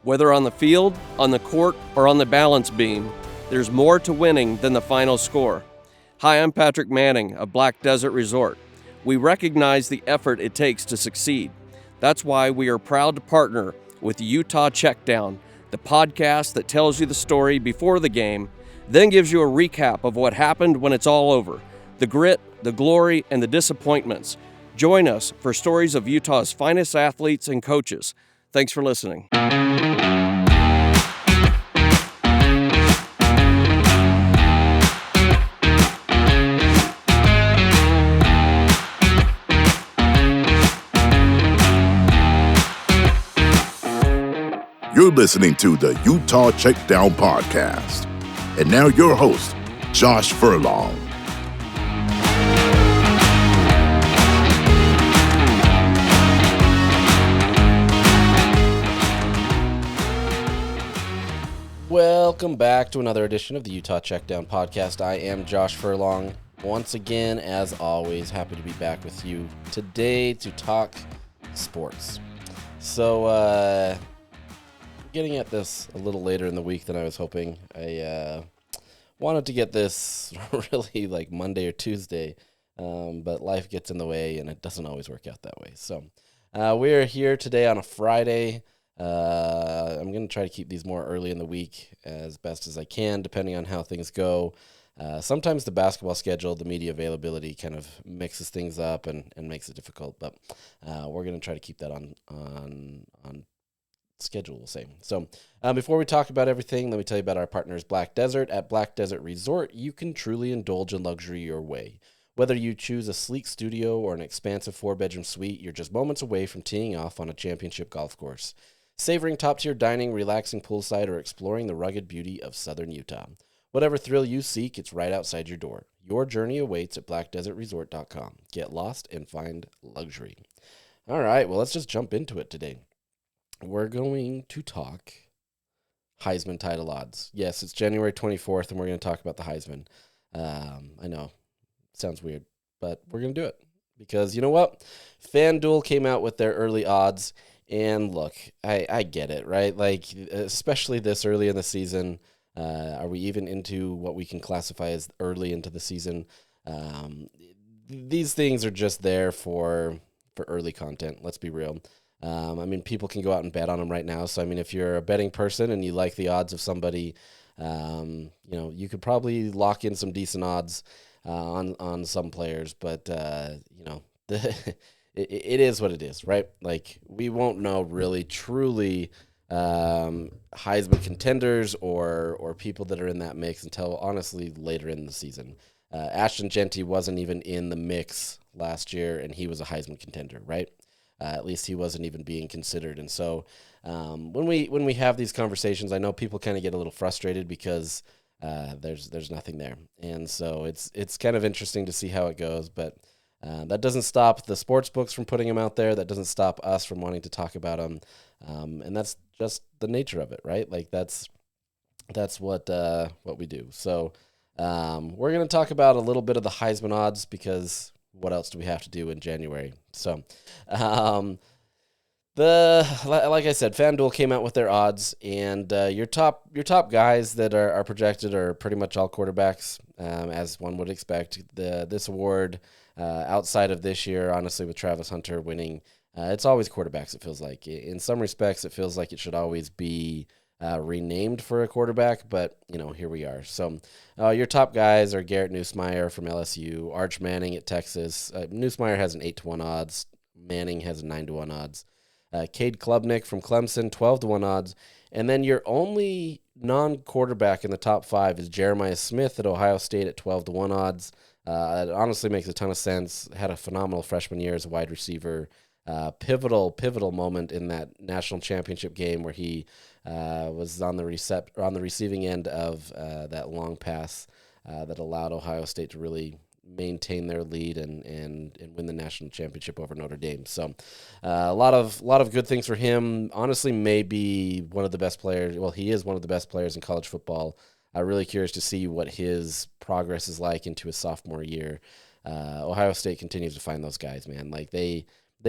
Whether on the field, on the court, or on the balance beam, there's more to winning than the final score. Hi, I'm Patrick Manning of Black Desert Resort. We recognize the effort it takes to succeed. That's why we are proud to partner with Utah Checkdown, the podcast that tells you the story before the game, then gives you a recap of what happened when it's all over, the grit, the glory, and the disappointments. Join us for stories of Utah's finest athletes and coaches. Thanks for listening. You're listening to the Utah Checkdown podcast. And now your host, Josh Furlong. Welcome back to another edition of the Utah Checkdown podcast. I am Josh Furlong. Once again, as always, happy to be back with you today to talk sports. So, getting at this a little later in the week than I was hoping. I wanted to get this really like Monday or Tuesday, but life gets in the way and it doesn't always work out that way. So we're here today on a Friday. I'm going to try to keep these more early in the week as best as I can, depending on how things go. Sometimes the basketball schedule, the media availability kind of mixes things up and makes it difficult, but we're going to try to keep that on schedule, we'll say. So before we talk about everything, let me tell you about our partners, Black Desert. At Black Desert Resort, you can truly indulge in luxury your way. Whether you choose a sleek studio or an expansive 4-bedroom suite, you're just moments away from teeing off on a championship golf course. Savoring top-tier dining, relaxing poolside, or exploring the rugged beauty of southern Utah. Whatever thrill you seek, it's right outside your door. Your journey awaits at blackdesertresort.com. Get lost and find luxury. All right, well, let's just jump into it today. We're going to talk Heisman title odds. Yes, it's January 24th, and we're going to talk about the Heisman. I know, sounds weird, but we're going to do it. Because you know what? FanDuel came out with their early odds, and look, I get it, right? Like, especially this early in the season. Are we even into what we can classify as early into the season? These things are just there for early content, let's be real. I mean, people can go out and bet on them right now. So, I mean, if you're a betting person and you like the odds of somebody, you could probably lock in some decent odds on some players. But, it is what it is, right? Like, we won't know really, truly Heisman contenders or people that are in that mix until, honestly, later in the season. Ashton Jeanty wasn't even in the mix last year, and he was a Heisman contender, right? At least he wasn't even being considered. And so when we have these conversations, I know people kind of get a little frustrated because there's nothing there. And so it's kind of interesting to see how it goes. But that doesn't stop the sports books from putting them out there. That doesn't stop us from wanting to talk about them. And that's just the nature of it, right? Like that's what we do. So we're going to talk about a little bit of the Heisman odds because what else do we have to do in January? So, like I said, FanDuel came out with their odds, and your top guys that are projected are pretty much all quarterbacks, as one would expect. This award, outside of this year, honestly, with Travis Hunter winning, it's always quarterbacks. It feels like, in some respects, it feels like it should always be renamed for a quarterback, but here we are. So your top guys are Garrett Nussmeier from LSU, Arch Manning at Texas. Nussmeier has an 8-1 odds. Manning has a 9-1 odds. Cade Klubnik from Clemson, 12-1 odds. And then your only non-quarterback in the top 5 is Jeremiah Smith at Ohio State at 12-1 odds. It honestly makes a ton of sense. Had a phenomenal freshman year as a wide receiver. Pivotal moment in that national championship game where he was on the receiving end of that long pass that allowed Ohio State to really maintain their lead and win the national championship over Notre Dame. So a lot of good things for him. Honestly, maybe one of the best players. Well, he is one of the best players in college football. I'm really curious to see what his progress is like into his sophomore year. Ohio State continues to find those guys, man. Like they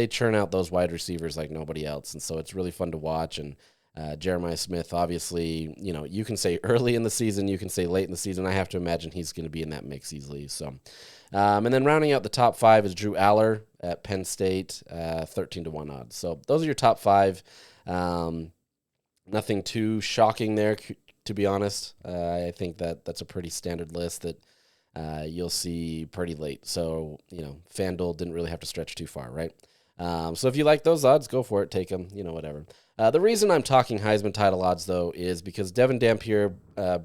churn out those wide receivers like nobody else, and so it's really fun to watch. And Jeremiah Smith, obviously, you can say early in the season, you can say late in the season. I have to imagine he's going to be in that mix easily. So, and then rounding out the top 5 is Drew Aller at Penn State, 13-1 odds. So those are your top 5. Nothing too shocking there, to be honest. I think that's a pretty standard list that you'll see pretty late. So, FanDuel didn't really have to stretch too far, right? So if you like those odds, go for it. Take them, whatever. The reason I'm talking Heisman title odds, though, is because Devon Dampier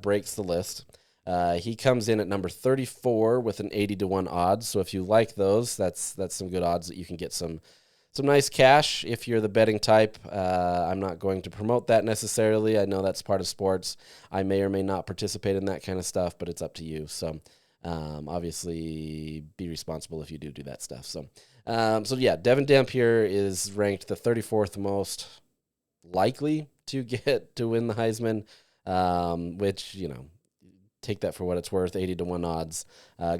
breaks the list. He comes in at number 34 with an 80-1 odds. So if you like those, that's some good odds that you can get some nice cash if you're the betting type. I'm not going to promote that necessarily. I know that's part of sports. I may or may not participate in that kind of stuff, but it's up to you. So obviously be responsible if you do that stuff. So yeah, Devon Dampier is ranked the 34th most likely to win the Heisman, which, take that for what it's worth, 80-1 odds.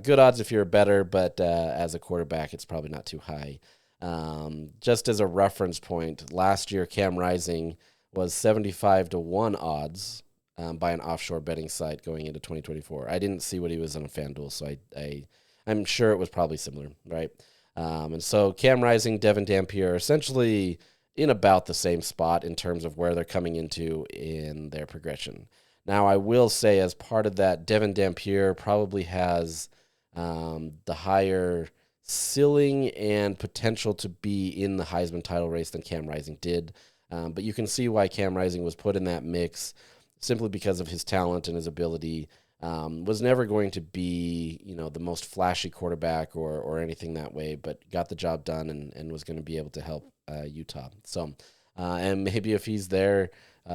Good odds if you're a bettor, but as a quarterback, it's probably not too high. Just as a reference point, last year Cam Rising was 75-1 odds by an offshore betting site going into 2024. I didn't see what he was on a FanDuel, so I'm sure it was probably similar, right? And so Cam Rising, Devon Dampier are essentially in about the same spot in terms of where they're coming into in their progression. Now, I will say as part of that, Devon Dampier probably has the higher ceiling and potential to be in the Heisman title race than Cam Rising did. But you can see why Cam Rising was put in that mix simply because of his talent and his ability. Was never going to be, the most flashy quarterback or anything that way, but got the job done and was going to be able to help Utah. So, and maybe if he's there,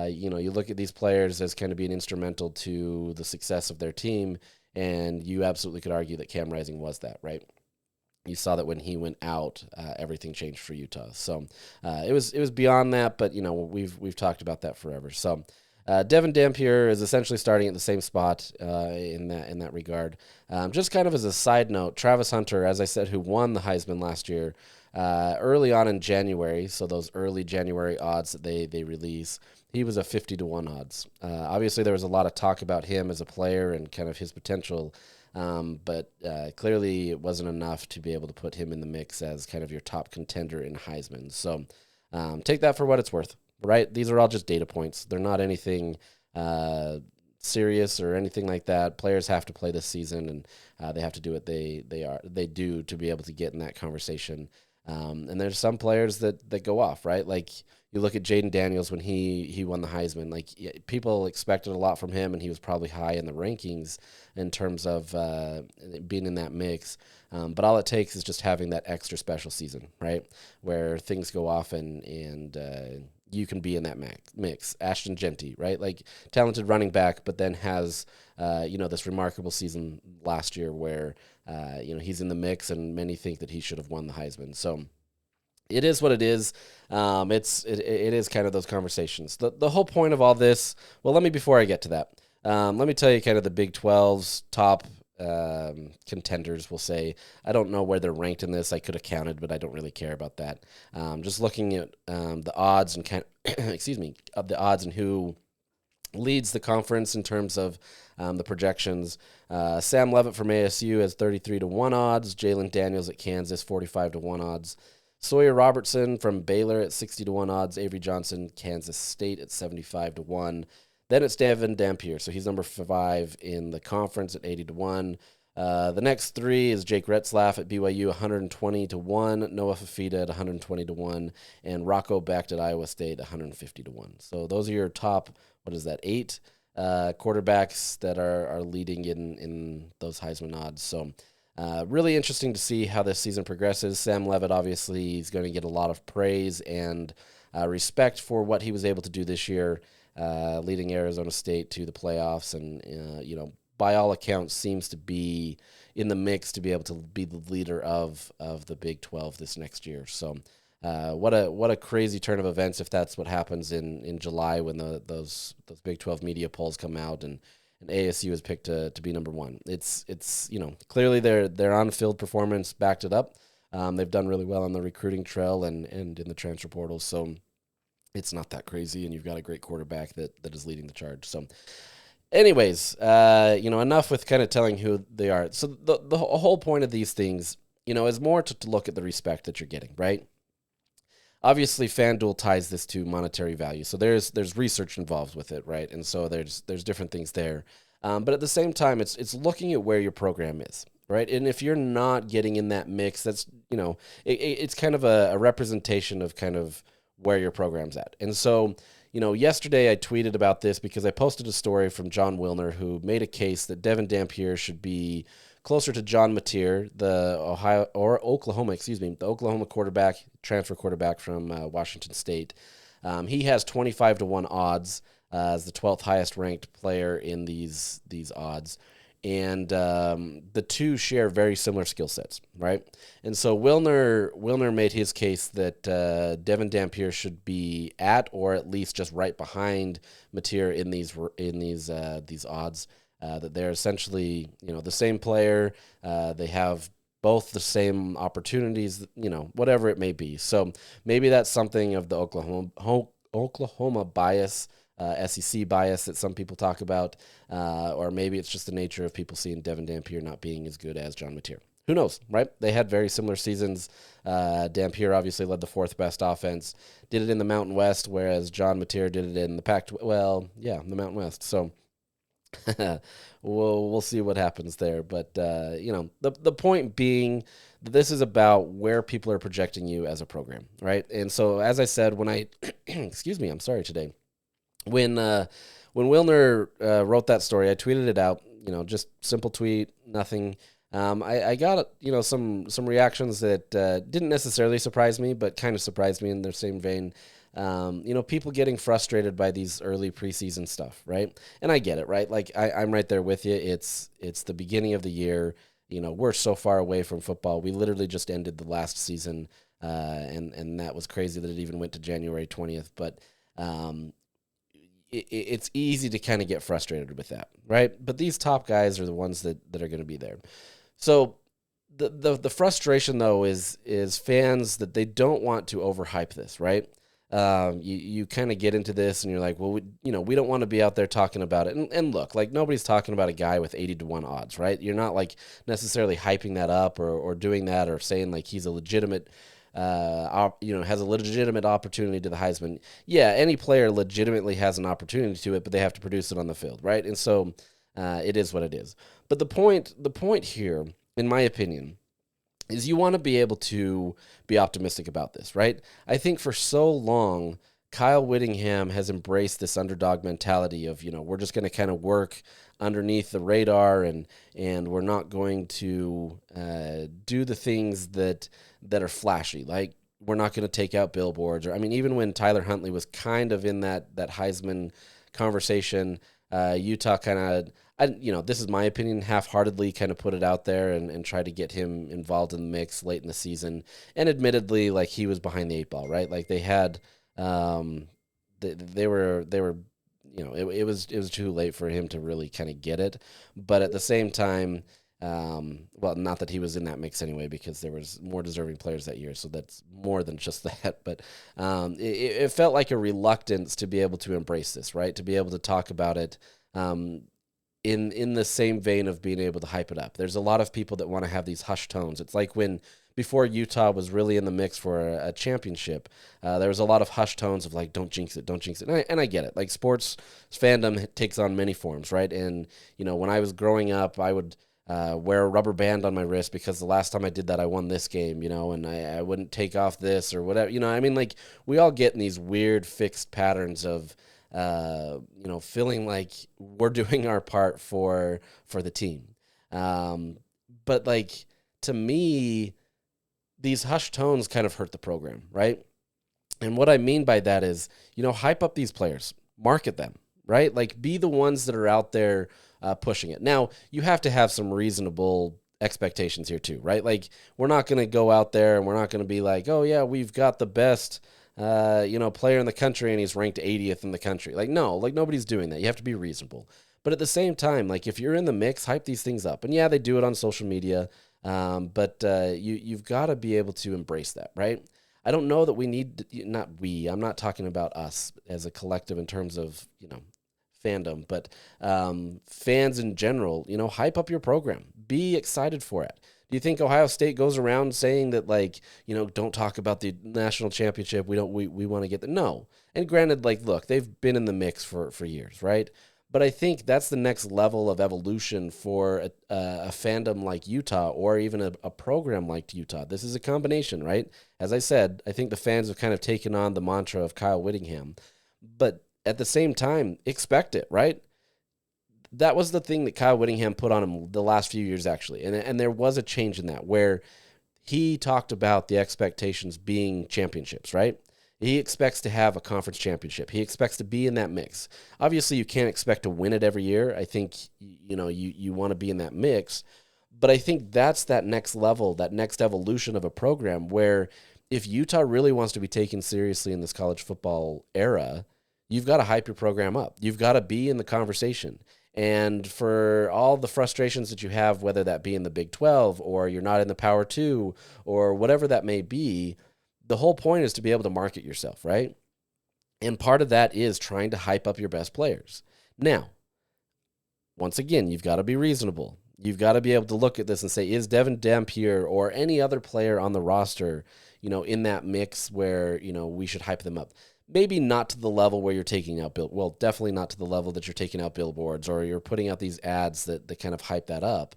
you look at these players as kind of being instrumental to the success of their team, and you absolutely could argue that Cam Rising was that, right? You saw that when he went out, everything changed for Utah. So it was beyond that, but we've talked about that forever. So Devon Dampier is essentially starting at the same spot in that regard. Just kind of as a side note, Travis Hunter, as I said, who won the Heisman last year, early on in January. So those early January odds that they release, he was a 50-1 odds. Obviously, there was a lot of talk about him as a player and kind of his potential. But clearly it wasn't enough to be able to put him in the mix as kind of your top contender in Heisman. So take that for what it's worth, right? These are all just data points. They're not anything serious or anything like that. Players have to play this season, and they have to do what they do to be able to get in that conversation. And there's some players that go off, right? Like you look at Jaden Daniels when he won the Heisman. Like people expected a lot from him, and he was probably high in the rankings in terms of being in that mix. But all it takes is just having that extra special season, right, where things go off and you can be in that mix. Ashton Genty, right, like talented running back, but then has this remarkable season last year where he's in the mix, and many think that he should have won the Heisman. So it is what it is. It is kind of those conversations. The whole point of all this, well, before I get to that, let me tell you kind of the Big 12's top contenders, we'll say. I don't know where they're ranked in this. I could have counted, but I don't really care about that. Just looking at the odds and of the odds and who leads the conference in terms of the projections. Sam Levitt from ASU has 33-1 odds. Jalen Daniels at Kansas, 45-1 odds. Sawyer Robertson from Baylor at 60-1 odds. Avery Johnson, Kansas State at 75-1. Then it's Devon Dampier, so he's number 5 in the conference at 80-1. The next 3 is Jake Retzlaff at BYU, 120-1. Noah Fafita at 120-1. And Rocco Becht at Iowa State, 150-1. So those are your top, 8 quarterbacks that are leading in those Heisman odds. So really interesting to see how this season progresses. Sam Levitt, obviously, is going to get a lot of praise and respect for what he was able to do this year, leading Arizona State to the playoffs, and by all accounts seems to be in the mix to be able to be the leader of the Big 12 this next year. So what a crazy turn of events if that's what happens in July when those Big 12 media polls come out and ASU is picked to be number 1. It's clearly their on-field performance backed it up. They've done really well on the recruiting trail and in the transfer portal. So it's not that crazy, and you've got a great quarterback that is leading the charge. So anyways, enough with kind of telling who they are. So the whole point of these things, is more to look at the respect that you're getting, right? Obviously, FanDuel ties this to monetary value, so there's research involved with it, right? And so there's different things there, but at the same time, it's looking at where your program is, right? And if you're not getting in that mix, that's it's kind of a representation of kind of where your program's at. And so, yesterday I tweeted about this because I posted a story from John Wilner who made a case that Devon Dampier should be closer to John Mateer, the Oklahoma quarterback, transfer quarterback from Washington State. He has 25-1 odds as the 12th highest ranked player in these odds. And the two share very similar skill sets, right? And so Wilner made his case that Devon Dampier should be at or at least just right behind Mateer in these odds. That they're essentially, the same player. They have both the same opportunities, whatever it may be. So maybe that's something of the Oklahoma bias, SEC bias that some people talk about, or maybe it's just the nature of people seeing Devon Dampier not being as good as John Mateer. Who knows, right? They had very similar seasons. Dampier obviously led the fourth best offense, did it in the Mountain West, whereas John Mateer did it in the the Mountain West. So we'll see what happens there. But, the point being that this is about where people are projecting you as a program, right? And so, as I said, when I, excuse me, I'm sorry today. When Wilner wrote that story, I tweeted it out, just simple tweet, nothing. I got, some reactions that didn't necessarily surprise me, but kind of surprised me in the same vein. People getting frustrated by these early preseason stuff, right? And I get it, right? Like I'm right there with you. It's the beginning of the year. We're so far away from football. We literally just ended the last season, and that was crazy that it even went to January 20th. But it's easy to kind of get frustrated with that, right? But these top guys are the ones that are going to be there. So the frustration though is fans that they don't want to overhype this, right? You kind of get into this and you're like, well, we don't want to be out there talking about it. And look, like nobody's talking about a guy with 80-1 odds, right? You're not like necessarily hyping that up or doing that or saying like he's a legitimate, has a legitimate opportunity to the Heisman. Yeah, any player legitimately has an opportunity to it, but they have to produce it on the field, right? And so it is what it is. But the point here, in my opinion, is you want to be able to be optimistic about this, right? I think for so long, Kyle Whittingham has embraced this underdog mentality of, we're just going to kind of work underneath the radar and we're not going to do the things that are flashy. Like we're not going to take out billboards even when Tyler Huntley was kind of in that Heisman conversation, Utah kind of, this is my opinion, half-heartedly kind of put it out there and tried to get him involved in the mix late in the season. And admittedly, like he was behind the eight ball, right? Like they had, they were, it was too late for him to really kind of get it. But at the same time, not that he was in that mix anyway, because there was more deserving players that year. So that's more than just that. But it felt like a reluctance to be able to embrace this, right? To be able to talk about it. In the same vein of being able to hype it up. There's a lot of people that want to have these hushed tones. It's like before Utah was really in the mix for a championship, there was a lot of hushed tones of like, don't jinx it. And I get it. Like sports fandom takes on many forms, right? And, when I was growing up, I would wear a rubber band on my wrist because the last time I did that, I won this game, and I wouldn't take off this or whatever. Like we all get in these weird fixed patterns of, feeling like we're doing our part for the team. But like, to me, these hushed tones kind of hurt the program, right? And what I mean by that is, hype up these players, market them, right? Like be the ones that are out there pushing it. Now, you have to have some reasonable expectations here too, right? Like we're not going to go out there and we're not going to be like, oh yeah, we've got the best player in the country and he's ranked 80th in the country. Like, no, like nobody's doing that. You have to be reasonable. But at the same time, like if you're in the mix, hype these things up. And yeah, they do it on social media. But you've got to be able to embrace that, right? I don't know that we need, I'm not talking about us as a collective in terms of, fandom, but fans in general, hype up your program. Be excited for it. Do you think Ohio State goes around saying that, like, don't talk about the national championship? We want to get the no. And granted, like, look, they've been in the mix for years, right? But I think that's the next level of evolution for a fandom like Utah, or even a program like Utah. This is a combination, right? As I said, I think the fans have kind of taken on the mantra of Kyle Whittingham. But at the same time, expect it, right? That was the thing that Kyle Whittingham put on him the last few years, actually. And there was a change in that, where he talked about the expectations being championships, right? He expects to have a conference championship. He expects to be in that mix. Obviously, you can't expect to win it every year. I think, you want to be in that mix. But I think that's that next level, that next evolution of a program, where if Utah really wants to be taken seriously in this college football era, you've got to hype your program up. You've got to be in the conversation. And for all the frustrations that you have, whether that be in the Big 12 or you're not in the Power 2 or whatever that may be, the whole point is to be able to market yourself, right? And part of that is trying to hype up your best players. Now, once again, you've got to be reasonable. You've got to be able to look at this and say, is Devon Dampier or any other player on the roster, in that mix where, we should hype them up? Maybe not to the level where you're taking out definitely not to the level that you're taking out billboards or you're putting out these ads that kind of hype that up.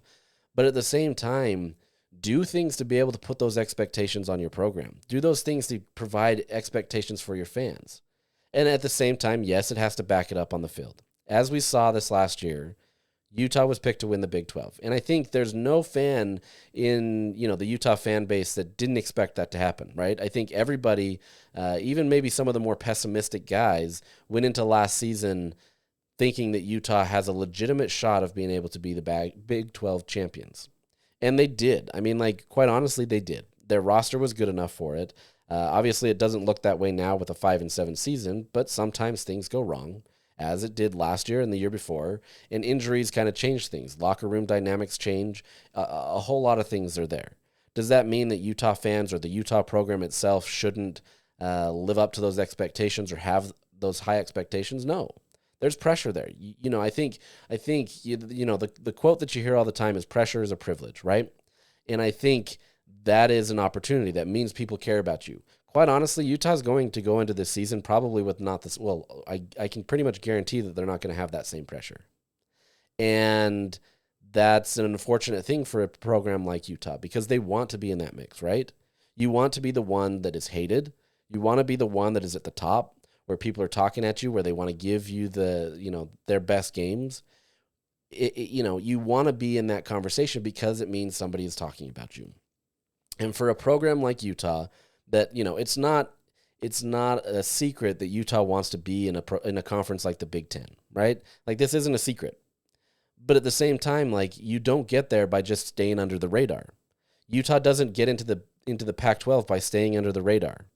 But at the same time, do things to be able to put those expectations on your program. Do those things to provide expectations for your fans. And at the same time, yes, it has to back it up on the field. As we saw this last year, Utah was picked to win the Big 12. And I think there's no fan in, the Utah fan base that didn't expect that to happen, right? I think everybody, even maybe some of the more pessimistic guys, went into last season thinking that Utah has a legitimate shot of being able to be the Big 12 champions. And they did. I mean, quite honestly, they did. Their roster was good enough for it. Obviously, it doesn't look that way now with a 5-7 season, but sometimes things go wrong, as it did last year and the year before, and injuries kind of change things. Locker room dynamics change. A whole lot of things are there. Does that mean that Utah fans or the Utah program itself shouldn't live up to those expectations or have those high expectations? No. There's pressure there. I think the quote that you hear all the time is pressure is a privilege, right? And I think that is an opportunity. That means people care about you. Quite honestly, Utah's going to go into this season probably with not this. Well, I can pretty much guarantee that they're not going to have that same pressure. And that's an unfortunate thing for a program like Utah because they want to be in that mix, right? You want to be the one that is hated. You want to be the one that is at the top where people are talking at you, where they want to give you their best games. You want to be in that conversation because it means somebody is talking about you. And for a program like Utah, that it's not a secret that Utah wants to be in a conference like the Big Ten, right? This isn't a secret. But at the same time, you don't get there by just staying under the radar. Utah doesn't get into the Pac-12 by staying under the radar.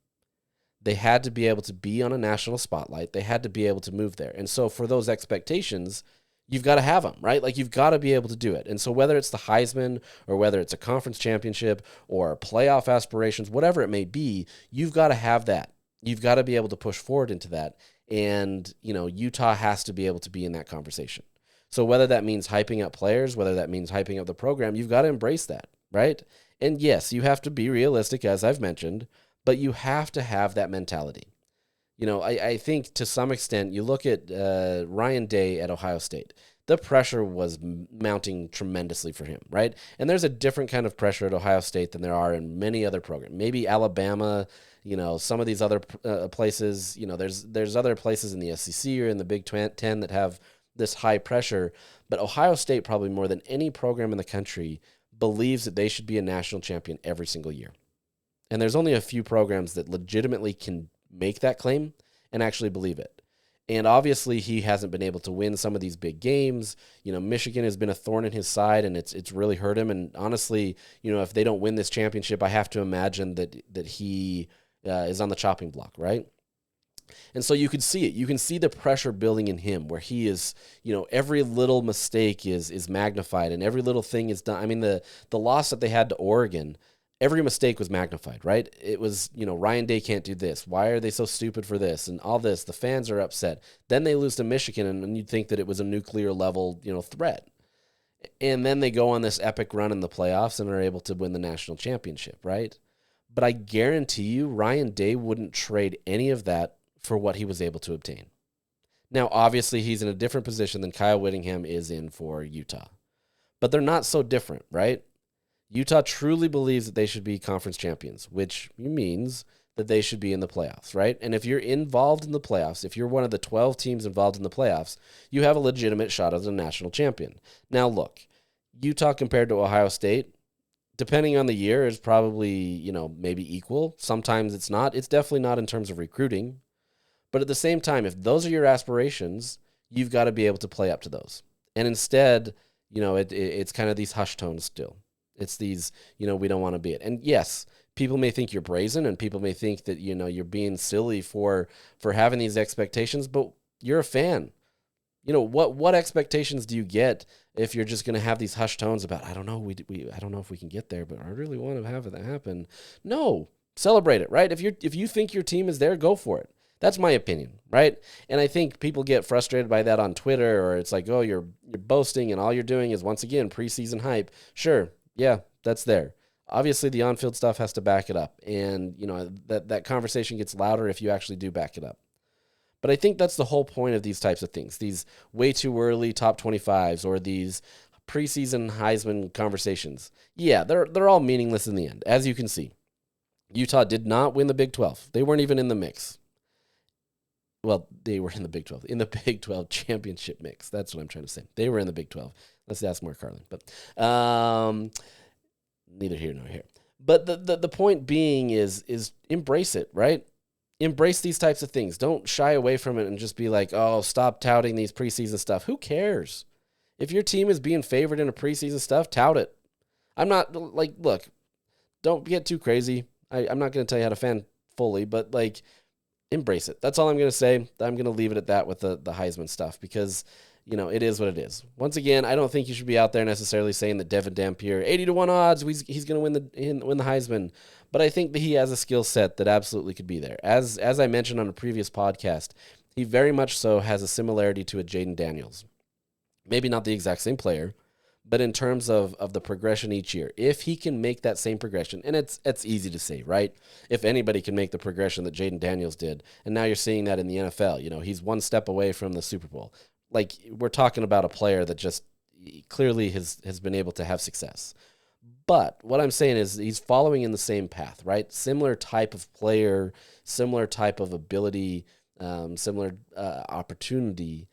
They had to be able to be on a national spotlight. They had to be able to move there. And so for those expectations, you've got to have them, right? You've got to be able to do it. And so whether it's the Heisman or whether it's a conference championship or playoff aspirations, whatever it may be, you've got to have that. You've got to be able to push forward into that. And, Utah has to be able to be in that conversation. So whether that means hyping up players, whether that means hyping up the program, you've got to embrace that, right? And yes, you have to be realistic, as I've mentioned, but you have to have that mentality. I think to some extent, you look at Ryan Day at Ohio State. The pressure was mounting tremendously for him, right? And there's a different kind of pressure at Ohio State than there are in many other programs. Maybe Alabama, some of these other places. There's other places in the SEC or in the Big 10 that have this high pressure. But Ohio State, probably more than any program in the country, believes that they should be a national champion every single year. And there's only a few programs that legitimately can make that claim and actually believe it. And obviously he hasn't been able to win some of these big games. Michigan has been a thorn in his side and it's really hurt him. And honestly, if they don't win this championship, I have to imagine that he is on the chopping block, right? And so you can see it. You can see the pressure building in him where he is, every little mistake is magnified and every little thing is done. I mean, the loss that they had to Oregon, every mistake was magnified, right? It was, Ryan Day can't do this. Why are they so stupid for this? And all this, the fans are upset. Then they lose to Michigan, and you'd think that it was a nuclear level, threat. And then they go on this epic run in the playoffs and are able to win the national championship, right? But I guarantee you, Ryan Day wouldn't trade any of that for what he was able to obtain. Now, obviously, he's in a different position than Kyle Whittingham is in for Utah. But they're not so different, right? Utah truly believes that they should be conference champions, which means that they should be in the playoffs, right? And if you're involved in the playoffs, if you're one of the 12 teams involved in the playoffs, you have a legitimate shot as a national champion. Now, look, Utah compared to Ohio State, depending on the year, is probably, maybe equal. Sometimes it's not. It's definitely not in terms of recruiting. But at the same time, if those are your aspirations, you've got to be able to play up to those. And instead, it's kind of these hush tones still. It's these, we don't want to be it. And yes, people may think you're brazen, and people may think that, you're being silly for having these expectations, but you're a fan. What expectations do you get if you're just going to have these hush tones about, I don't know, I don't know if we can get there, but I really want to have that happen. No, celebrate it, right? If you think your team is there, go for it. That's my opinion, right? And I think people get frustrated by that on Twitter, or it's like, oh, you're boasting and all you're doing is, once again, preseason hype. Sure, yeah, that's there. Obviously, the on-field stuff has to back it up, and that conversation gets louder if you actually do back it up. But I think that's the whole point of these types of things, these way too early top 25s or these preseason Heisman conversations. Yeah, they're all meaningless in the end, as you can see. Utah did not win the Big 12. They weren't even in the mix. Well, they were in the Big 12, in the Big 12 championship mix. That's what I'm trying to say. They were in the Big 12. Let's ask Mark Carlin. But neither here nor here. But the point being is embrace it, right? Embrace these types of things. Don't shy away from it and just be like, oh, stop touting these preseason stuff. Who cares? If your team is being favored in a preseason stuff, tout it. I'm not, look, don't get too crazy. I'm not going to tell you how to fan fully, but, embrace it. That's all I'm going to say. I'm going to leave it at that with the Heisman stuff because, it is what it is. Once again, I don't think you should be out there necessarily saying that Devon Dampier, 80-1 odds, he's going to win the Heisman. But I think that he has a skill set that absolutely could be there. As I mentioned on a previous podcast, he very much so has a similarity to a Jaden Daniels. Maybe not the exact same player, but in terms of the progression each year, if he can make that same progression, and it's easy to say, right? If anybody can make the progression that Jaden Daniels did, and now you're seeing that in the NFL, he's one step away from the Super Bowl. We're talking about a player that just clearly has been able to have success. But what I'm saying is he's following in the same path, right? Similar type of player, similar type of ability, similar opportunity,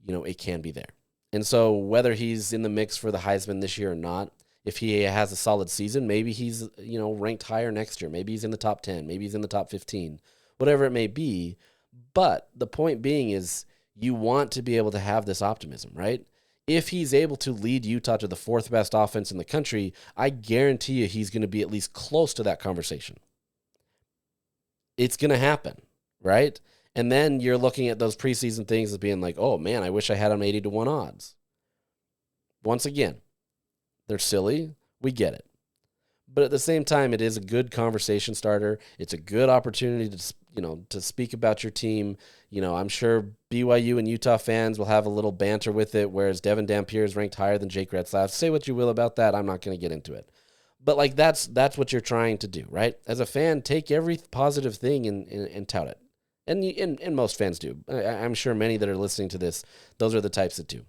it can be there. And so whether he's in the mix for the Heisman this year or not, if he has a solid season, maybe he's, ranked higher next year. Maybe he's in the top 10. Maybe he's in the top 15, whatever it may be. But the point being is you want to be able to have this optimism, right? If he's able to lead Utah to the fourth best offense in the country, I guarantee you he's going to be at least close to that conversation. It's going to happen, right? And then you're looking at those preseason things as being like, oh, man, I wish I had him 80-1 odds. Once again, they're silly. We get it. But at the same time, it is a good conversation starter. It's a good opportunity to speak about your team. I'm sure BYU and Utah fans will have a little banter with it, whereas Devon Dampier is ranked higher than Jake Retzlaff. Say what you will about that. I'm not going to get into it. But that's what you're trying to do, right? As a fan, take every positive thing and tout it. And most fans do. I'm sure many that are listening to this, those are the types that do.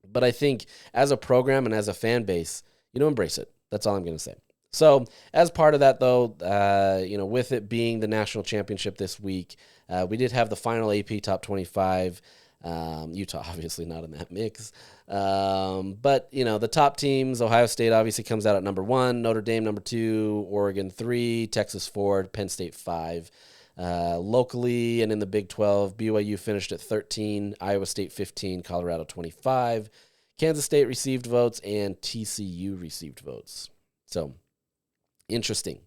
But I think as a program and as a fan base, embrace it. That's all I'm going to say. So as part of that, though, with it being the national championship this week, we did have the final AP top 25. Utah obviously not in that mix. But, the top teams, Ohio State obviously comes out at number 1, Notre Dame number 2, Oregon 3, Texas 4, Penn State 5. Locally and in the Big 12, BYU finished at 13, Iowa State 15, Colorado 25. Kansas State received votes and TCU received votes. So interesting.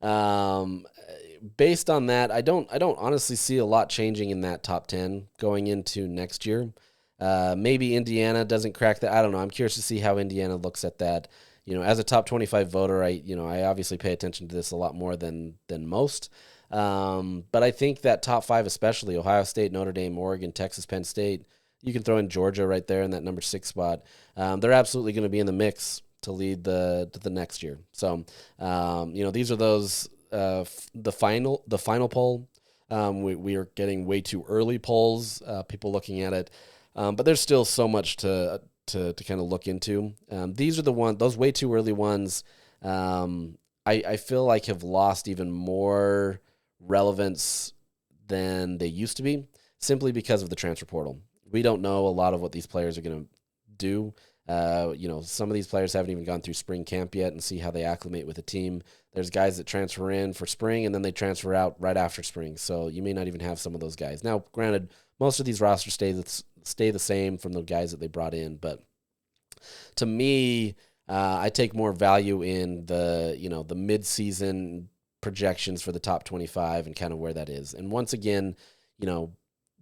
Based on that, I don't honestly see a lot changing in that top 10 going into next year. Maybe Indiana doesn't crack that. I don't know. I'm curious to see how Indiana looks at that. as a top 25 voter, I obviously pay attention to this a lot more than most. But I think that top 5, especially Ohio State, Notre Dame, Oregon, Texas, Penn State, you can throw in Georgia right there in that number 6 spot. They're absolutely going to be in the mix to lead the next year. So, these are those the final poll. We are getting way too early polls. People looking at it, but there's still so much to kind of look into. These are those way too early ones. I feel like have lost even more relevance than they used to be, simply because of the transfer portal. We don't know a lot of what these players are going to do. Some of these players haven't even gone through spring camp yet and see how they acclimate with a team. There's guys that transfer in for spring and then they transfer out right after spring. So you may not even have some of those guys. Now, granted, most of these rosters stay the same from the guys that they brought in. But to me, I take more value in the mid-season projections for the top 25 and kind of where that is. And once again,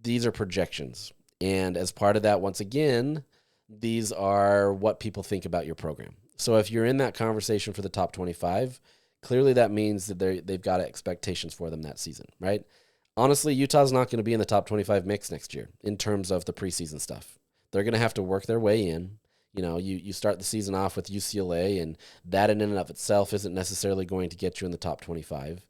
these are projections. And as part of that, once again, these are what people think about your program. So if you're in that conversation for the top 25, clearly that means that they've got expectations for them that season, right? Honestly, Utah's not going to be in the top 25 mix next year in terms of the preseason stuff. They're going to have to work their way in. You start the season off with UCLA, and that in and of itself isn't necessarily going to get you in the top 25.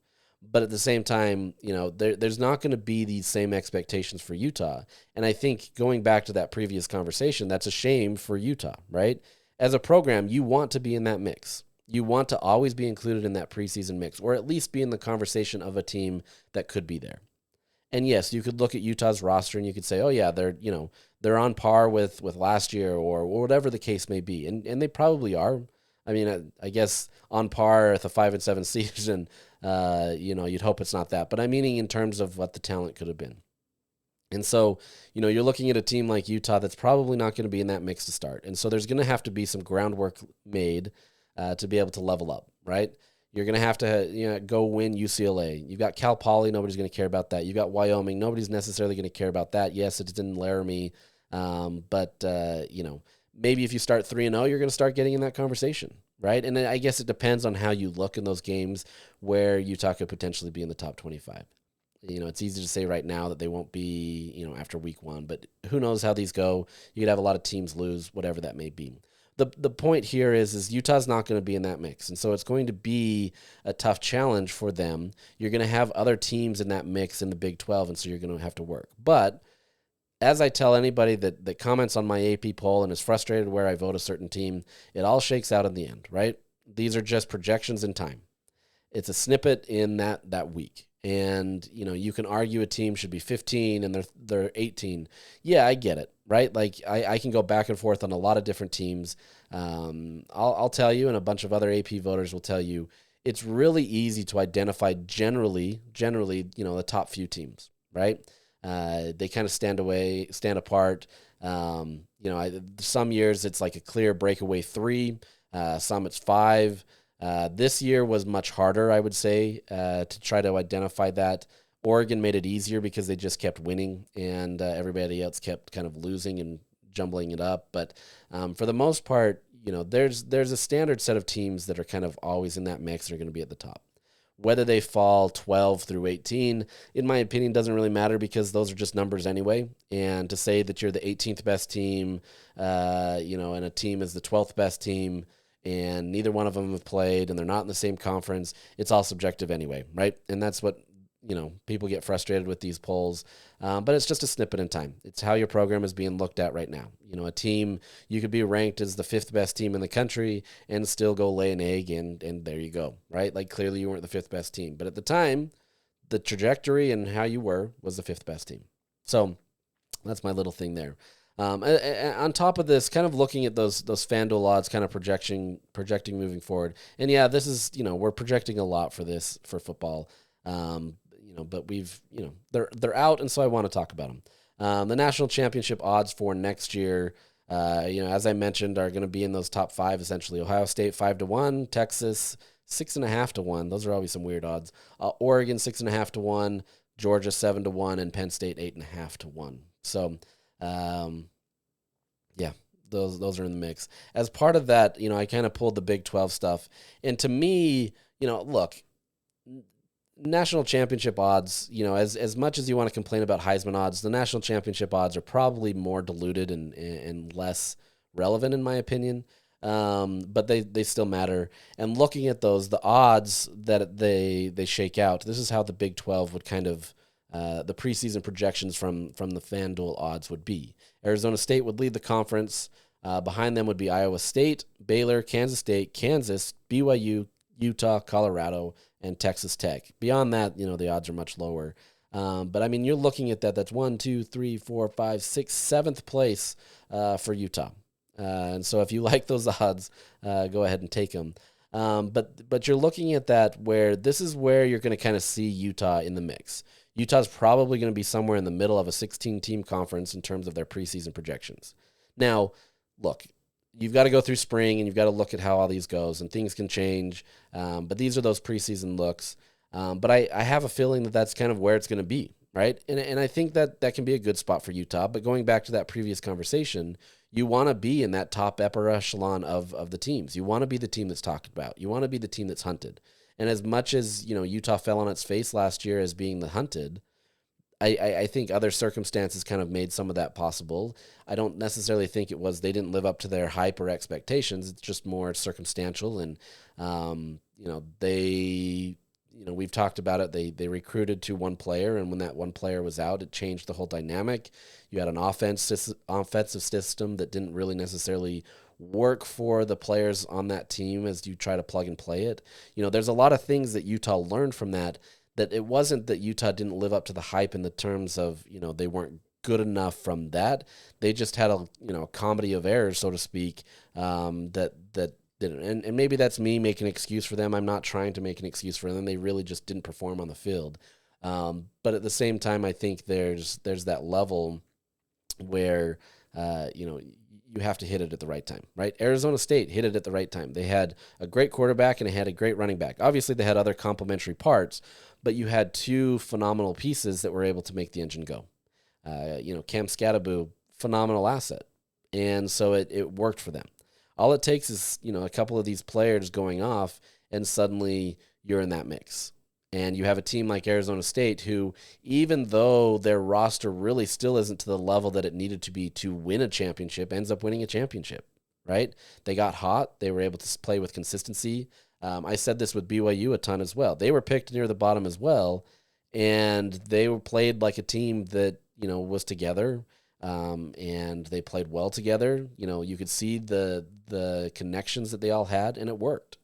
But at the same time, there's not going to be these same expectations for Utah. And I think going back to that previous conversation, that's a shame for Utah, right? As a program, you want to be in that mix. You want to always be included in that preseason mix, or at least be in the conversation of a team that could be there. And yes, you could look at Utah's roster and you could say, oh yeah, they're on par with last year or whatever the case may be. And they probably are. I mean, I guess on par with a 5-7 season, you'd hope it's not that. But I'm meaning in terms of what the talent could have been. And so, you're looking at a team like Utah that's probably not going to be in that mix to start. And so there's going to have to be some groundwork made to be able to level up, right? You're going to have to go win UCLA. You've got Cal Poly. Nobody's going to care about that. You've got Wyoming. Nobody's necessarily going to care about that. Yes, it's in Laramie. But maybe if you start 3-0, you're going to start getting in that conversation, right? And I guess it depends on how you look in those games where Utah could potentially be in the top 25. It's easy to say right now that they won't be, after week 1, but who knows how these go. You could have a lot of teams lose, whatever that may be. The point here is Utah's not going to be in that mix, and so it's going to be a tough challenge for them. You're going to have other teams in that mix in the Big 12, and so you're going to have to work. But as I tell anybody that comments on my AP poll and is frustrated where I vote a certain team, it all shakes out in the end, right? These are just projections in time. It's a snippet in that week. And, you can argue a team should be 15 and they're 18. Yeah, I get it, right? Like I can go back and forth on a lot of different teams. I'll tell you, and a bunch of other AP voters will tell you, it's really easy to identify generally, the top few teams, right? They kind of stand apart. Some years it's like a clear breakaway 3. Some it's 5. This year was much harder, I would say, to try to identify that. Oregon made it easier because they just kept winning, and everybody else kept kind of losing and jumbling it up. But for the most part, there's a standard set of teams that are kind of always in that mix that are going to be at the top. Whether they fall 12 through 18, in my opinion, doesn't really matter because those are just numbers anyway. And to say that you're the 18th best team, and a team is the 12th best team, and neither one of them have played, and they're not in the same conference, it's all subjective anyway, right? And that's what, people get frustrated with these polls. But it's just a snippet in time. It's how your program is being looked at right now. A team, you could be ranked as the 5th best team in the country and still go lay an egg, and there you go, right? Like, clearly you weren't the 5th best team. But at the time, the trajectory and how you were was the 5th best team. So that's my little thing there. On top of this, kind of looking at those FanDuel odds, kind of projecting moving forward. And yeah, this is, we're projecting a lot for football. But they're out, and so I want to talk about them. The national championship odds for next year, as I mentioned, are going to be in those top 5 essentially. Ohio State 5-1, Texas 6.5-1. Those are always some weird odds. Oregon 6.5-1, Georgia 7-1, and Penn State 8.5-1. So. those are in the mix. As part of that, I kind of pulled the Big 12 stuff. And to me, look, national championship odds, as much as you want to complain about Heisman odds, the national championship odds are probably more diluted and less relevant in my opinion. But they still matter. And looking at those, the odds that they shake out, this is how the Big 12 would kind of, the preseason projections from the FanDuel odds would be. Arizona State would lead the conference. Behind them would be Iowa State, Baylor, Kansas State, Kansas, BYU, Utah, Colorado, and Texas Tech. Beyond that, the odds are much lower. But I mean, you're looking at that. That's 1, 2, 3, 4, 5, 6, 7th place for Utah. And so if you like those odds, go ahead and take them. But you're looking at that where this is where you're going to kind of see Utah in the mix. Utah's probably going to be somewhere in the middle of a 16-team conference in terms of their preseason projections. Now, look, you've got to go through spring and you've got to look at how all these goes, and things can change. But these are those preseason looks. But I have a feeling that that's kind of where it's going to be, right? And I think that can be a good spot for Utah. But going back to that previous conversation, you want to be in that top upper echelon of the teams. You want to be the team that's talked about. You want to be the team that's hunted. And as much as, Utah fell on its face last year as being the hunted, I think other circumstances kind of made some of that possible. I don't necessarily think it was they didn't live up to their hype or expectations. It's just more circumstantial. And, we've talked about it. They recruited to one player, and when that one player was out, it changed the whole dynamic. You had an offensive system that didn't really necessarily work for the players on that team as you try to plug and play it. There's a lot of things that Utah learned from that it wasn't that Utah didn't live up to the hype in the terms of, they weren't good enough from that. They just had a comedy of errors, so to speak, that didn't. And maybe that's me making an excuse for them. I'm not trying to make an excuse for them. They really just didn't perform on the field. But at the same time, I think there's that level where, you have to hit it at the right time, right? Arizona State hit it at the right time. They had a great quarterback and they had a great running back. Obviously, they had other complementary parts, but you had two phenomenal pieces that were able to make the engine go. Cam Scatterbo, phenomenal asset. And so it worked for them. All it takes is, a couple of these players going off, and suddenly you're in that mix. And you have a team like Arizona State who, even though their roster really still isn't to the level that it needed to be to win a championship, ends up winning a championship, right? They got hot. They were able to play with consistency. I said this with BYU a ton as well. They were picked near the bottom as well, and they were played like a team that, was together, and they played well together. You could see the connections that they all had, and it worked.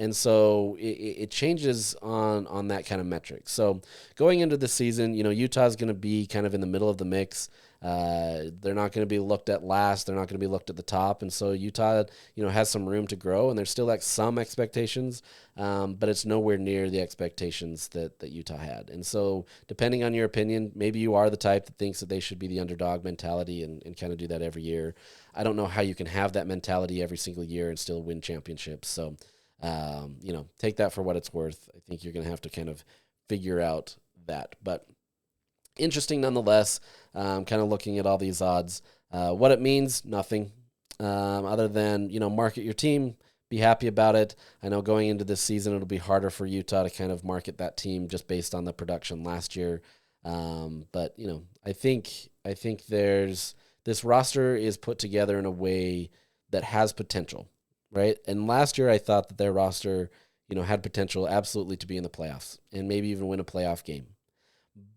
And so it changes on that kind of metric. So going into the season, Utah's going to be kind of in the middle of the mix. They're not going to be looked at last. They're not going to be looked at the top. And so Utah, has some room to grow, and there's still some expectations, but it's nowhere near the expectations that Utah had. And so depending on your opinion, maybe you are the type that thinks that they should be the underdog mentality and kind of do that every year. I don't know how you can have that mentality every single year and still win championships. So, take that for what it's worth. I think you're going to have to kind of figure out that. But interesting nonetheless, kind of looking at all these odds. What it means, nothing. Other than, market your team, be happy about it. I know going into this season, it'll be harder for Utah to kind of market that team just based on the production last year. But, I think this roster is put together in a way that has potential. Right. And last year I thought that their roster, had potential absolutely to be in the playoffs and maybe even win a playoff game.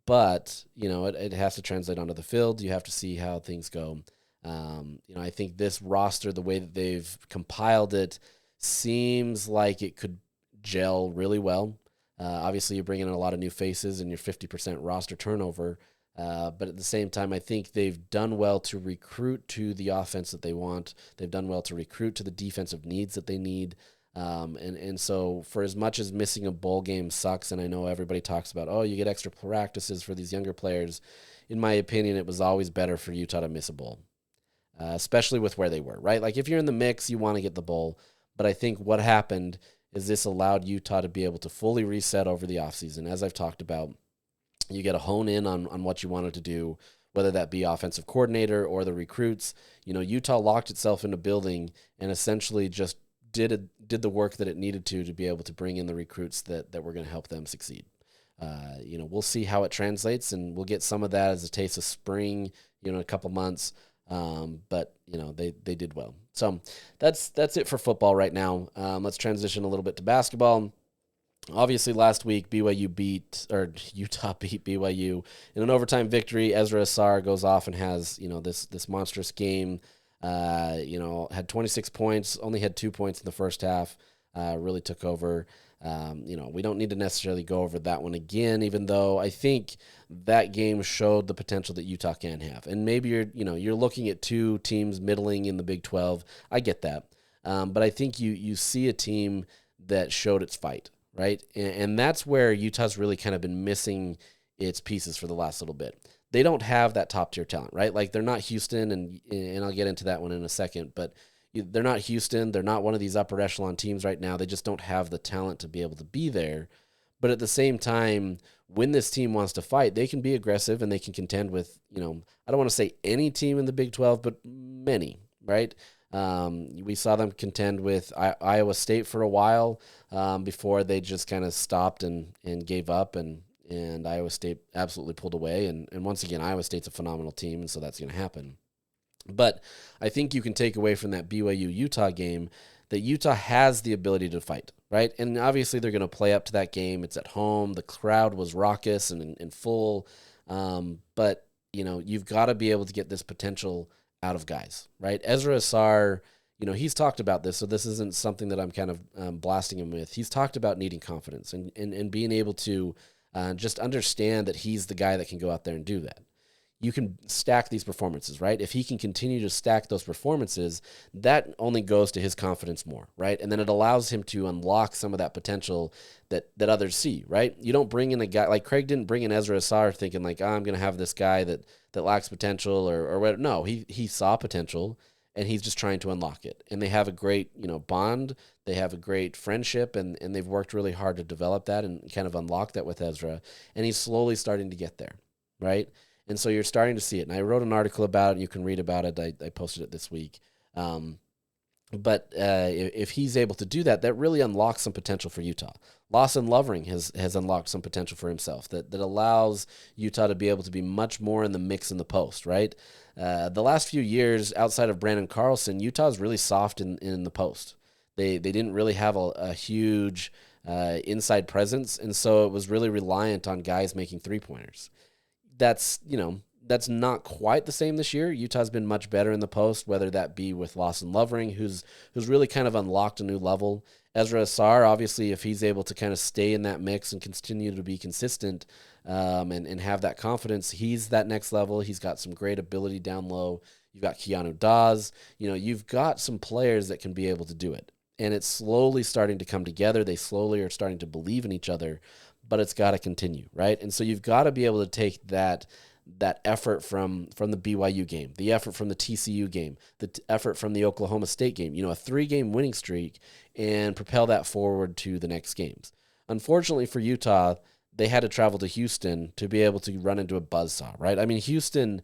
But, it has to translate onto the field. You have to see how things go. I think this roster, the way that they've compiled it, seems like it could gel really well. Obviously, you bring in a lot of new faces and your 50% roster turnover. But at the same time, I think they've done well to recruit to the offense that they want. They've done well to recruit to the defensive needs that they need. And so for as much as missing a bowl game sucks, and I know everybody talks about, you get extra practices for these younger players. In my opinion, it was always better for Utah to miss a bowl, especially with where they were, right? Like if you're in the mix, you want to get the bowl. But I think what happened is this allowed Utah to be able to fully reset over the offseason, as I've talked about. You get to hone in on what you wanted to do, whether that be offensive coordinator or the recruits. Utah locked itself in a building and essentially just did the work that it needed to be able to bring in the recruits that were going to help them succeed. We'll see how it translates, and we'll get some of that as a taste of spring, in a couple months. But they did well. So that's it for football right now. Let's transition a little bit to basketball. Obviously, last week Utah beat BYU in an overtime victory. Ezra Asar goes off and has this monstrous game. Had 26 points, only had 2 points in the first half. Really took over. We don't need to necessarily go over that one again, even though I think that game showed the potential that Utah can have. And maybe you're looking at two teams middling in the Big 12. I get that. But I think you see a team that showed its fight, right? And that's where Utah's really kind of been missing its pieces for the last little bit. They don't have that top-tier talent, right? Like, they're not Houston, and I'll get into that one in a second, but they're not Houston. They're not one of these upper echelon teams right now. They just don't have the talent to be able to be there. But at the same time, when this team wants to fight, they can be aggressive and they can contend with, I don't want to say any team in the Big 12, but many, right? We saw them contend with Iowa State for a while before they just kind of stopped and gave up, and Iowa State absolutely pulled away. And once again, Iowa State's a phenomenal team, and so that's going to happen. But I think you can take away from that BYU-Utah game that Utah has the ability to fight, right? And obviously they're going to play up to that game. It's at home. The crowd was raucous and full. But, you've got to be able to get this potential out of guys, right? Ezra Asar, he's talked about this, so this isn't something that I'm kind of blasting him with. He's talked about needing confidence and being able to just understand that he's the guy that can go out there and do that. You can stack these performances, right? If he can continue to stack those performances, that only goes to his confidence more, right? And then it allows him to unlock some of that potential that others see, right? You don't bring in a guy like Craig didn't bring in Ezra Asar thinking like, I'm going to have this guy that lacks potential or whatever. No, he saw potential and he's just trying to unlock it. And they have a great, bond. They have a great friendship and they've worked really hard to develop that and kind of unlock that with Ezra. And he's slowly starting to get there, right? And so you're starting to see it. And I wrote an article about it, and you can read about it. I posted it this week. But if he's able to do that, that really unlocks some potential for Utah. Lawson Lovering has unlocked some potential for himself that allows Utah to be able to be much more in the mix in the post, right? The last few years, outside of Brandon Carlson, Utah's really soft in the post. They didn't really have a huge inside presence, and so it was really reliant on guys making three-pointers. That's not quite the same this year. Utah's been much better in the post, whether that be with Lawson Lovering, who's really kind of unlocked a new level. Ezra Asar, obviously, if he's able to kind of stay in that mix and continue to be consistent and have that confidence, he's that next level. He's got some great ability down low. You've got Keanu Dawes. You've got some players that can be able to do it. And it's slowly starting to come together. They slowly are starting to believe in each other, but it's got to continue, right? And so you've got to be able to take that effort from the BYU game, the effort from the TCU game, the effort from the Oklahoma State game, a 3-game winning streak, and propel that forward to the next games. Unfortunately for Utah, they had to travel to Houston to be able to run into a buzzsaw, right? I mean, Houston's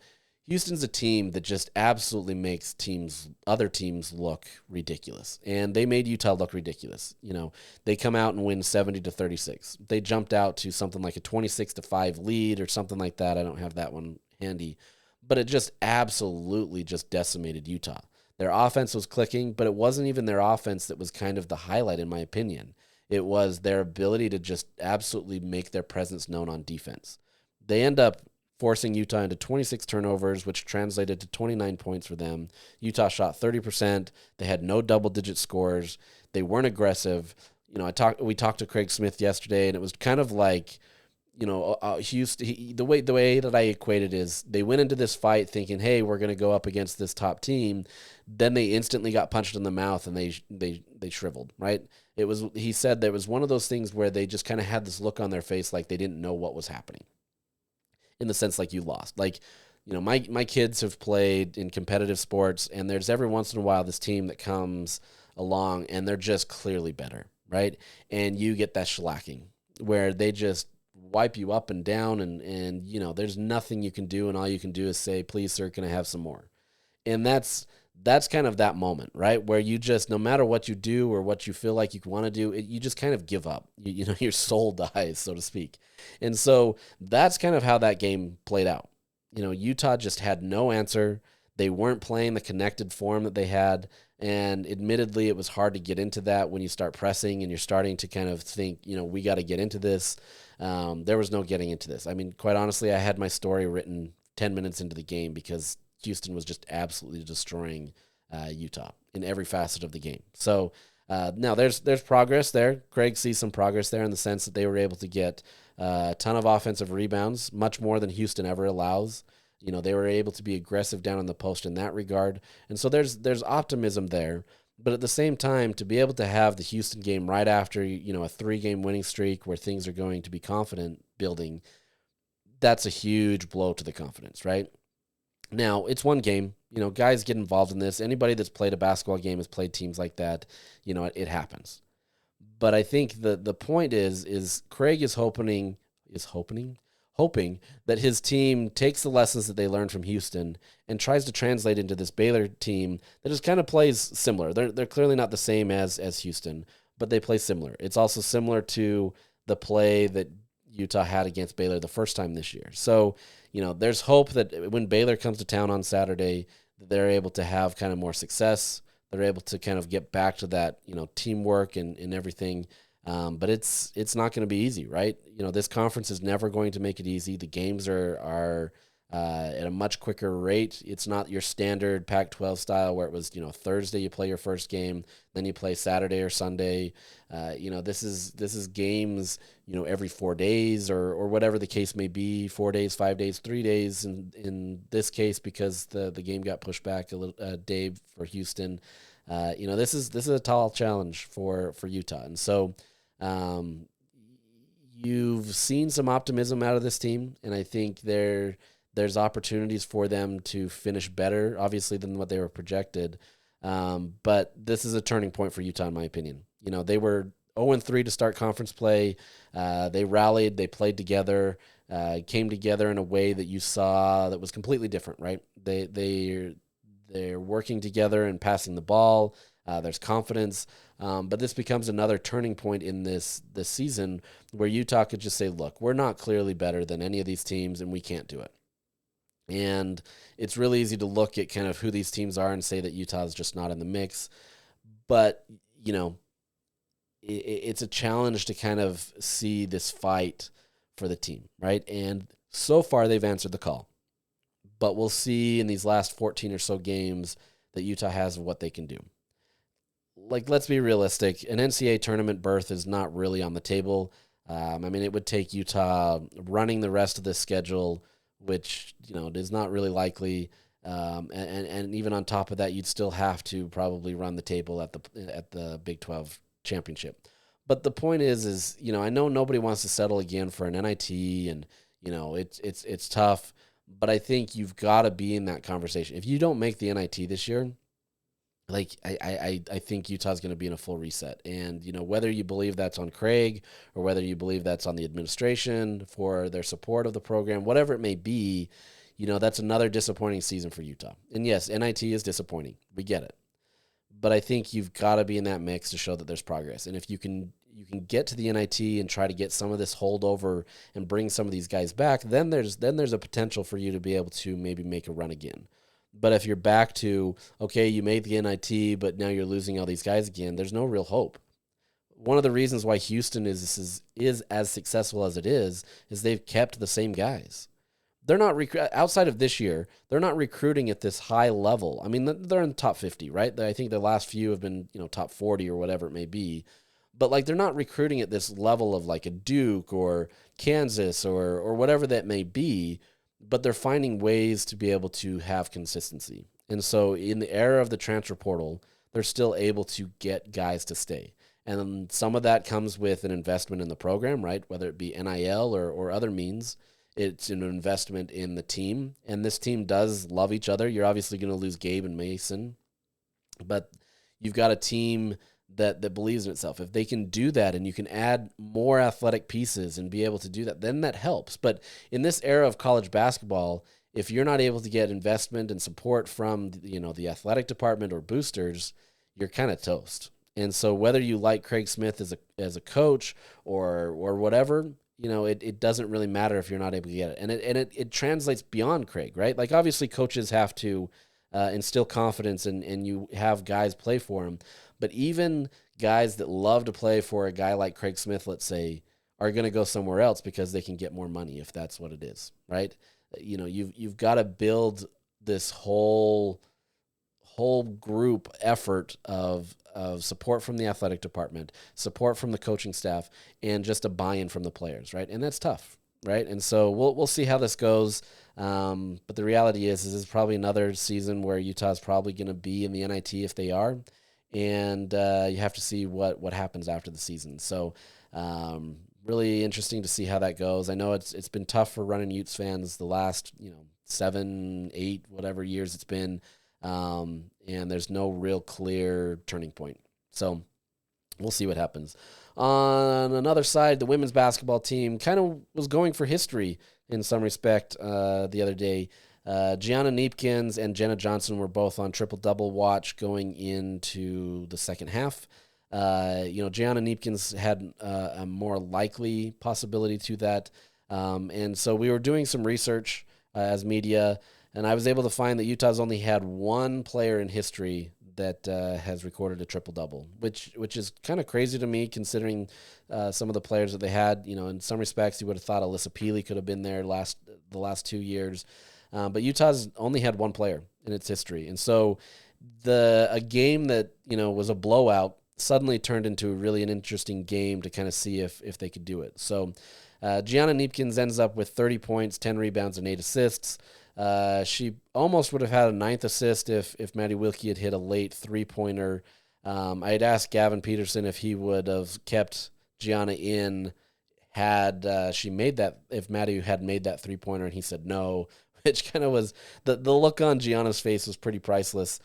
a team that just absolutely makes other teams look ridiculous. And they made Utah look ridiculous. They come out and win 70-36. They jumped out to something like a 26-5 lead or something like that. I don't have that one handy. But it just absolutely just decimated Utah. Their offense was clicking, but it wasn't even their offense that was kind of the highlight, in my opinion. It was their ability to just absolutely make their presence known on defense. They end up forcing Utah into 26 turnovers, which translated to 29 points for them. Utah shot 30%. They had no double-digit scores. They weren't aggressive. We talked to Craig Smith yesterday, and it was kind of like, Houston. The way that I equated is they went into this fight thinking, hey, we're going to go up against this top team. Then they instantly got punched in the mouth, and they shriveled, right? He said there was one of those things where they just kind of had this look on their face like they didn't know what was happening. In the sense like you lost. Like, my kids have played in competitive sports, and there's every once in a while this team that comes along and they're just clearly better, right? And you get that shellacking where they just wipe you up and down, and there's nothing you can do, and all you can do is say, please, sir, can I have some more? And that's kind of that moment, right? Where you just, no matter what you do or what you feel like you want to do, you just kind of give up. Your soul dies, so to speak. And so that's kind of how that game played out. Utah just had no answer. They weren't playing the connected form that they had. And admittedly, it was hard to get into that when you start pressing and you're starting to kind of think, we got to get into this. There was no getting into this. I mean, quite honestly, I had my story written 10 minutes into the game because Houston was just absolutely destroying Utah in every facet of the game. So now there's progress there. Craig sees some progress there in the sense that they were able to get a ton of offensive rebounds, much more than Houston ever allows. They were able to be aggressive down in the post in that regard. And so there's optimism there. But at the same time, to be able to have the Houston game right after, a 3-game winning streak where things are going to be confident building, that's a huge blow to the confidence, right? Now, it's one game. Guys get involved in this. Anybody that's played a basketball game has played teams like that. It happens. But I think the point is Craig is hoping that his team takes the lessons that they learned from Houston and tries to translate into this Baylor team that just kind of plays similar. They're clearly not the same as Houston, but they play similar. It's also similar to the play that Utah had against Baylor the first time this year. So, there's hope that when Baylor comes to town on Saturday, that they're able to have kind of more success. They're able to kind of get back to that, teamwork and everything. But it's not going to be easy, right? This conference is never going to make it easy. The games are at a much quicker rate. It's not your standard Pac-12 style where it was, Thursday you play your first game, then you play Saturday or Sunday. This is games, every 4 days or whatever the case may be, 4 days, 5 days, 3 days. In this case, because the game got pushed back a day for Houston. This is a tall challenge for Utah. And so, you've seen some optimism out of this team, and I think there's opportunities for them to finish better, obviously, than what they were projected. But this is a turning point for Utah, in my opinion. They were 0-3 to start conference play. They rallied, they played together, came together in a way that you saw that was completely different, right? They're working together and passing the ball. There's confidence. But this becomes another turning point in this season where Utah could just say, look, we're not clearly better than any of these teams, and we can't do it. And it's really easy to look at kind of who these teams are and say that Utah is just not in the mix. But, it's a challenge to kind of see this fight for the team, right? And so far they've answered the call. But we'll see in these last 14 or so games that Utah has what they can do. Let's be realistic. An NCAA tournament berth is not really on the table. It would take Utah running the rest of the schedule, which, is not really likely. And even on top of that, you'd still have to probably run the table at the Big 12 championship. But the point is, I know nobody wants to settle again for an NIT, and, it's tough. But I think you've got to be in that conversation. If you don't make the NIT this year, I think Utah's going to be in a full reset. And, whether you believe that's on Craig or whether you believe that's on the administration for their support of the program, whatever it may be, that's another disappointing season for Utah. And yes, NIT is disappointing. We get it. But I think you've got to be in that mix to show that there's progress. And if you can get to the NIT and try to get some of this holdover and bring some of these guys back, then there's a potential for you to be able to maybe make a run again. But if you're back to, okay, you made the NIT, but now you're losing all these guys again, there's no real hope. One of the reasons why Houston is as successful as it is they've kept the same guys. They're not outside of this year, they're not recruiting at this high level. They're in the top 50, right? I think the last few have been, top 40 or whatever it may be. But they're not recruiting at this level of like a Duke or Kansas or whatever that may be, but they're finding ways to be able to have consistency. And so in the era of the transfer portal, they're still able to get guys to stay. And some of that comes with an investment in the program, right? Whether it be NIL or other means, it's an investment in the team. And this team does love each other. You're obviously going to lose Gabe and Mason, but you've got a team that believes in itself. If they can do that and you can add more athletic pieces and be able to do that, then that helps. But in this era of college basketball, if you're not able to get investment and support from, the athletic department or boosters, you're kind of toast. And so whether you like Craig Smith as a coach or whatever, it doesn't really matter if you're not able to get it. And it translates beyond Craig, right? Like, obviously coaches have to instill confidence and you have guys play for them. But even guys that love to play for a guy like Craig Smith, let's say, are going to go somewhere else because they can get more money if that's what it is, right? You've got to build this whole group effort of support from the athletic department, support from the coaching staff, and just a buy-in from the players, right? And that's tough, right? And so we'll see how this goes. But the reality is this is probably another season where Utah's probably going to be in the NIT if they are, and you have to see what happens after the season. So really interesting to see how that goes. I know it's been tough for running Utes fans the last 7, 8, whatever years it's been. And there's no real clear turning point. So we'll see what happens. On another side, the women's basketball team kind of was going for history in some respect the other day. Gianna Neepkins and Jenna Johnson were both on triple-double watch going into the second half. Gianna Neepkins had a more likely possibility to that. And so we were doing some research as media, and I was able to find that Utah's only had one player in history that has recorded a triple-double, which is kind of crazy to me considering some of the players that they had. In some respects, you would have thought Alyssa Peely could have been there the last 2 years. But Utah's only had one player in its history. And so a game that, was a blowout suddenly turned into really an interesting game to kind of see if they could do it. So Gianna Neepkins ends up with 30 points, 10 rebounds, and 8 assists. She almost would have had a 9th assist if Maddie Wilkie had hit a late three-pointer. I had asked Gavin Peterson if he would have kept Gianna in had she made that, if Maddie had made that three-pointer, and he said no, which kind of was, the look on Gianna's face was pretty priceless.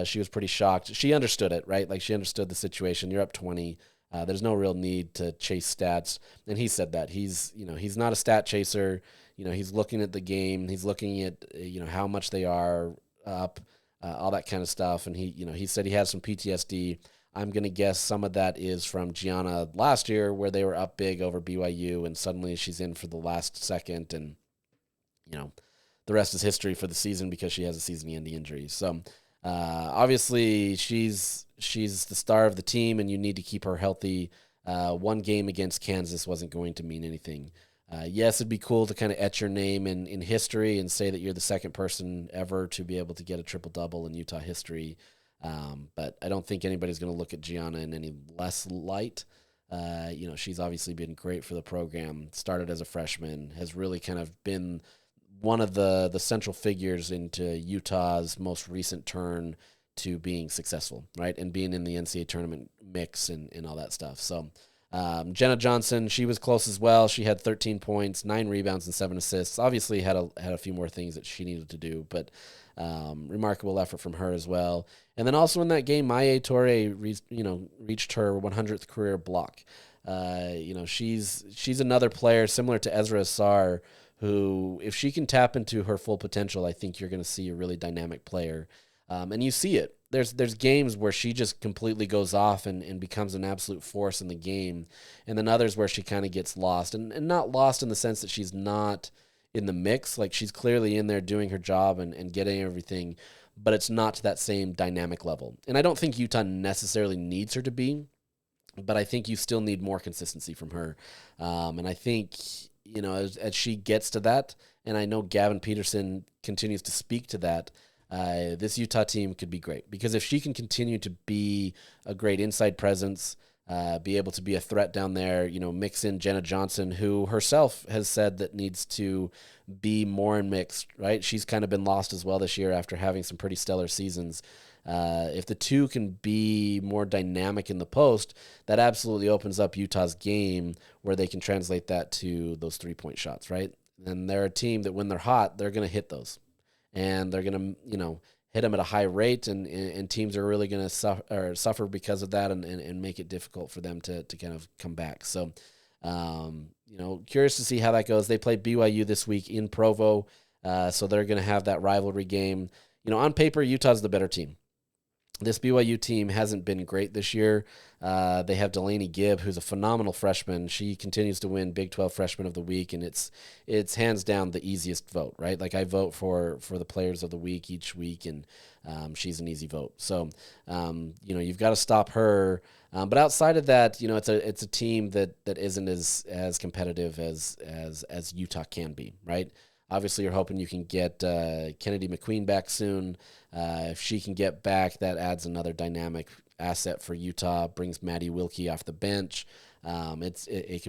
She was pretty shocked. She understood it, right? Like, she understood the situation. You're up 20. There's no real need to chase stats. And he said that. He's not a stat chaser. He's looking at the game. He's looking at, how much they are up, all that kind of stuff. And he said he has some PTSD. I'm going to guess some of that is from Gianna last year where they were up big over BYU and suddenly she's in for the last second and, the rest is history for the season because she has a season-ending injury. So obviously she's the star of the team and you need to keep her healthy. One game against Kansas wasn't going to mean anything. Yes, it'd be cool to kind of etch your name in history and say that you're the second person ever to be able to get a triple-double in Utah history. But I don't think anybody's going to look at Gianna in any less light. She's obviously been great for the program, started as a freshman, has really kind of been one of the central figures into Utah's most recent turn to being successful, right? And being in the NCAA tournament mix and all that stuff. So Jenna Johnson, she was close as well. She had 13 points, 9 rebounds, and 7 assists. Obviously had a few more things that she needed to do, but remarkable effort from her as well. And then also in that game, Maya Torre, reached her 100th career block. She's another player similar to Ezra Assar, who, if she can tap into her full potential, I think you're going to see a really dynamic player. And you see it. There's games where she just completely goes off and becomes an absolute force in the game. And then others where she kind of gets lost. And not lost in the sense that she's not in the mix. Like, she's clearly in there doing her job and getting everything. But it's not to that same dynamic level. And I don't think Utah necessarily needs her to be. But I think you still need more consistency from her. And I think, as she gets to that, and I know Gavin Peterson continues to speak to that, this Utah team could be great. Because if she can continue to be a great inside presence, be able to be a threat down there, mix in Jenna Johnson, who herself has said that needs to be more in mixed, right? She's kind of been lost as well this year after having some pretty stellar seasons. If the two can be more dynamic in the post, that absolutely opens up Utah's game where they can translate that to those 3-point shots, right? And they're a team that when they're hot, they're going to hit those. And they're going to, hit them at a high rate, and teams are really going to suffer because of that, and make it difficult for them to kind of come back. So, curious to see how that goes. They play BYU this week in Provo, so they're going to have that rivalry game. On paper, Utah's the better team. This BYU team hasn't been great this year. They have Delaney Gibb, who's a phenomenal freshman. She continues to win Big 12 Freshman of the Week, and it's hands down the easiest vote, right? Like, I vote for the players of the week each week, and she's an easy vote. So, you've got to stop her. But outside of that, it's a team that isn't as competitive as Utah can be, right? Obviously, you're hoping you can get Kennedy McQueen back soon. If she can get back, that adds another dynamic asset for Utah. Brings Maddie Wilkie off the bench. It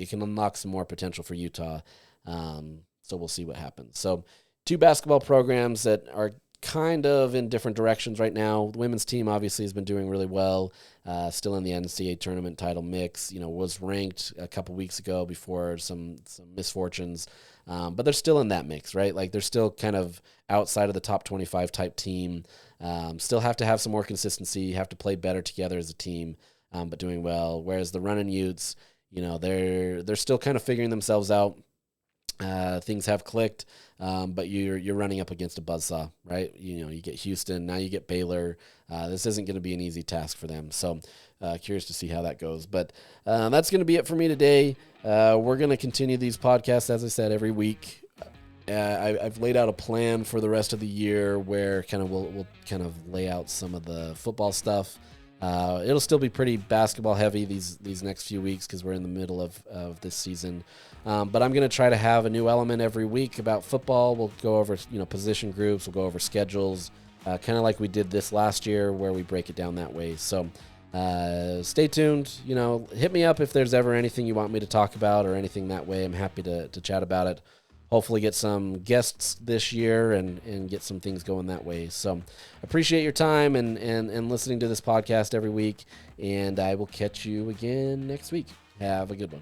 can unlock some more potential for Utah. So we'll see what happens. So, two basketball programs that are kind of in different directions right now. The women's team obviously has been doing really well. Still in the NCAA tournament title mix. Was ranked a couple weeks ago before some misfortunes. But they're still in that mix, right? Like, they're still kind of outside of the top 25 type team. Still have to have some more consistency, have to play better together as a team, but doing well. Whereas the Runnin' Utes, they're still kind of figuring themselves out. Things have clicked, but you're running up against a buzzsaw, right? You get Houston, now you get Baylor. This isn't going to be an easy task for them. So curious to see how that goes. But that's going to be it for me today. We're going to continue these podcasts, as I said, every week. I've laid out a plan for the rest of the year where we'll kind of lay out some of the football stuff. It'll still be pretty basketball heavy these next few weeks because we're in the middle of this season. But I'm going to try to have a new element every week about football. We'll go over position groups. We'll go over schedules, kind of like we did this last year where we break it down that way. So stay tuned. Hit me up if there's ever anything you want me to talk about or anything that way. I'm happy to chat about it. Hopefully get some guests this year and get some things going that way. So appreciate your time and listening to this podcast every week. And I will catch you again next week. Have a good one.